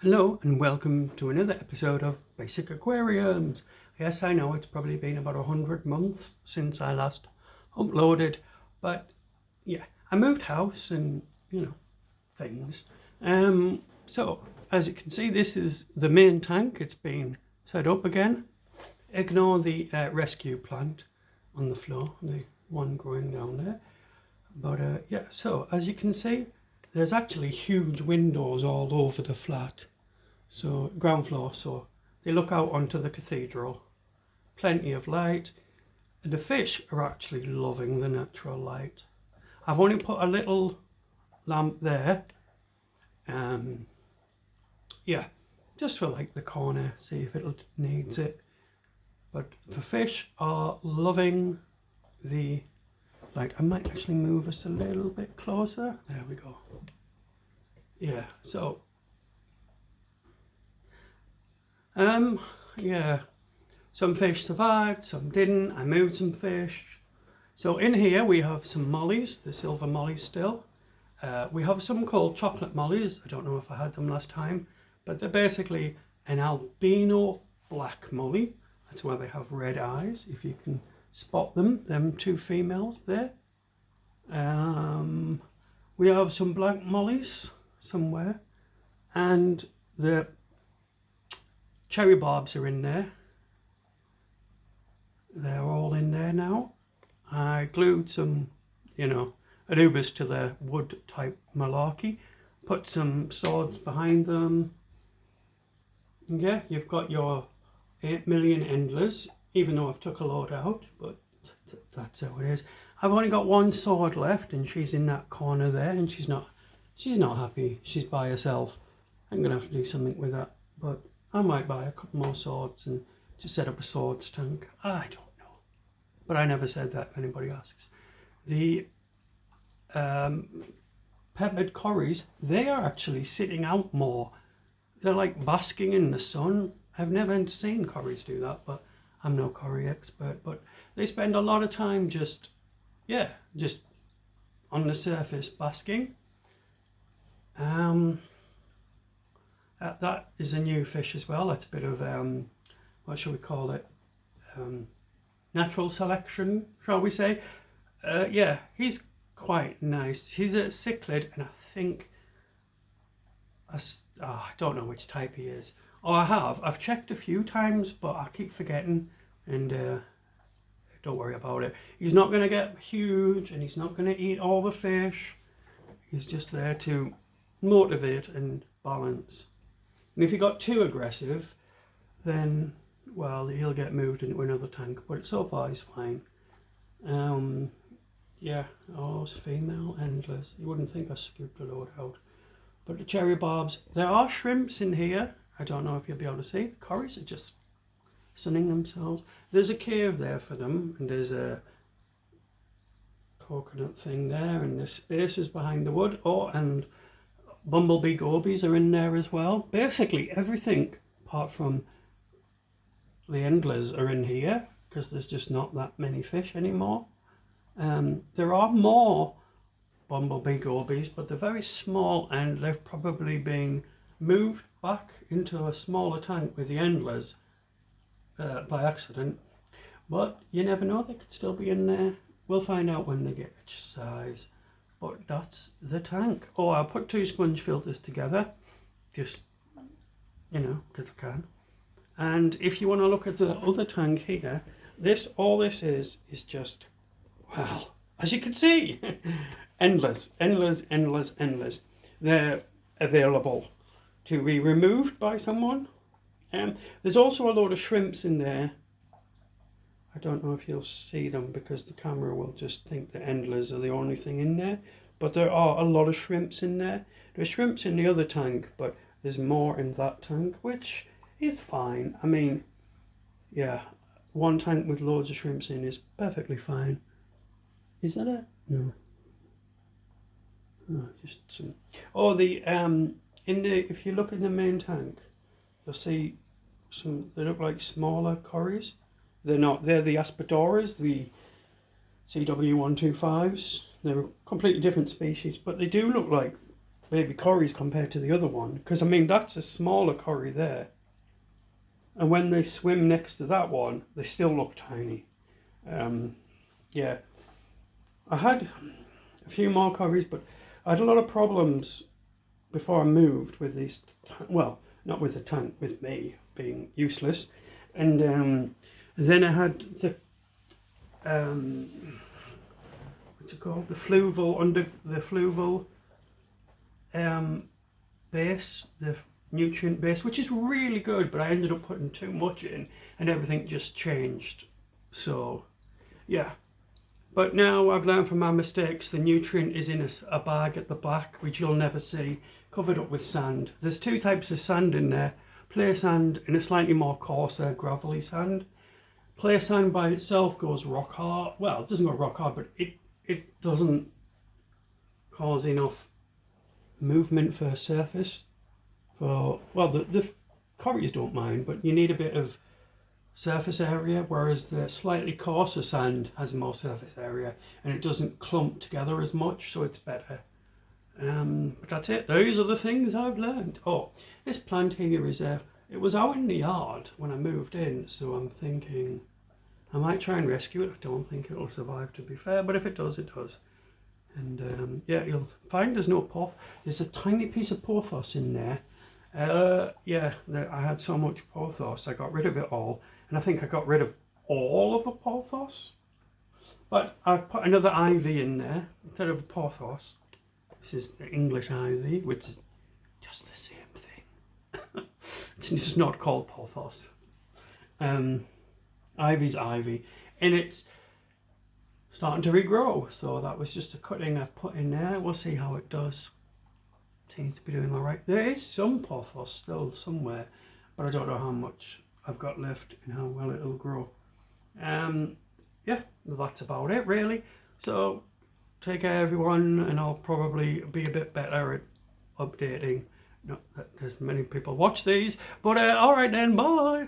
Hello and welcome to another episode of Basic Aquariums. Yes, I know it's probably been about 100 months since I last uploaded, but yeah, I moved house and things. So as you can see, this is the main tank. It's been set up again. Ignore the rescue plant on the floor, the one growing down there. But yeah, so as you can see, there's actually huge windows all over the flat. So ground floor, so they look out onto the cathedral. Plenty of light, and the fish are actually loving the natural light. I've only put a little lamp there, yeah, just for like the corner, see if it needs it. But the fish are loving the light. I might actually move us a little bit closer. There we go. Yeah, so yeah, some fish survived, some didn't. I moved some fish. So in here we have some mollies, the silver mollies still. We have some called chocolate mollies. I don't know if I had them last time, but they're basically an albino black molly. That's why they have red eyes, if you can spot them two females there. We have some black mollies somewhere, and the cherry barbs are in there. They're all in there now. I glued some, Anubis to the wood type malarkey. Put some swords behind them. And yeah, you've got your 8 million endlers, even though I've took a load out, but that's how it is. I've only got one sword left, and she's in that corner there, and she's not happy. She's by herself. I'm gonna have to do something with that, but I might buy a couple more swords and just set up a swords tank. I don't know, but I never said that if anybody asks. The peppered corys, they are actually sitting out more. They're like basking in the sun. I've never seen corys do that, but I'm no cory expert. But they spend a lot of time just on the surface basking. That is a new fish as well. That's a bit of what shall we call it? Natural selection, shall we say? Yeah, he's quite nice. He's a cichlid, and I think I don't know which type he is. Oh, I've checked a few times, but I keep forgetting, and don't worry about it. He's not going to get huge, and he's not going to eat all the fish. He's just there to motivate and balance. And if he got too aggressive, then, well, he'll get moved into another tank, but so far he's fine. Yeah, oh, it's female endless. You wouldn't think I scooped a load out. But the cherry barbs, there are shrimps in here. I don't know if you'll be able to see. The corys are just sunning themselves. There's a cave there for them, and there's a coconut thing there, and there's spaces behind the wood. Oh, and bumblebee gobies are in there as well. Basically everything apart from the endlers are in here, because there's just not that many fish anymore. There are more bumblebee gobies, but they're very small, and they've probably been moved back into a smaller tank with the endlers by accident. But you never know, they could still be in there. We'll find out when they get a size. But that's the tank. Oh, I'll put 2 sponge filters together, just, because I can. And if you want to look at the other tank here, all this is just, well, as you can see, endless. They're available to be removed by someone. There's also a load of shrimps in there. I don't know if you'll see them because the camera will just think the endlers are the only thing in there. But there are a lot of shrimps in there. There's shrimps in the other tank, but there's more in that tank, which is fine. I mean, yeah, one tank with loads of shrimps in is perfectly fine. Is that it? No. Oh, just some. Oh, if you look in the main tank, you'll see some. They look like smaller corys. They're not. They're the Aspidoras, the CW125s. They're a completely different species, but they do look like baby corys compared to the other one, because I mean that's a smaller cory there, and when they swim next to that one, they still look tiny. Yeah, I had a few more cories, but I had a lot of problems before I moved with these. Well, not with the tank, with me being useless, and then I had the what's it called? The fluval base, the nutrient base, which is really good, but I ended up putting too much in and everything just changed. So, yeah. But now I've learned from my mistakes, the nutrient is in a bag at the back, which you'll never see, covered up with sand. There's two types of sand in there, play sand and a slightly more coarser, gravelly sand. Play sand by itself goes rock hard. Well, it doesn't go rock hard, but it doesn't cause enough movement for a surface. For well, the cories don't mind, but you need a bit of surface area, whereas the slightly coarser sand has more surface area and it doesn't clump together as much, so it's better. But that's it. Those are the things I've learned. Oh, this plant here it was out in the yard when I moved in, so I'm thinking I might try and rescue it. I don't think it'll survive, to be fair, but if it does, it does. And yeah, you'll find there's no poth. There's a tiny piece of pothos in there. Yeah, I had so much pothos, I got rid of it all, and I think I got rid of all of the pothos. But I've put another ivy in there instead of a pothos. This is the English ivy, which is just the same thing. It's just not called pothos. Ivy's ivy, and it's starting to regrow. So that was just a cutting I put in there. We'll see how it does. Seems to be doing all right. There is some pothos still somewhere, but I don't know how much I've got left and how well it'll grow. Yeah, that's about it really. So take care everyone, and I'll probably be a bit better at updating. Not that there's many people watch these, but all right then, bye.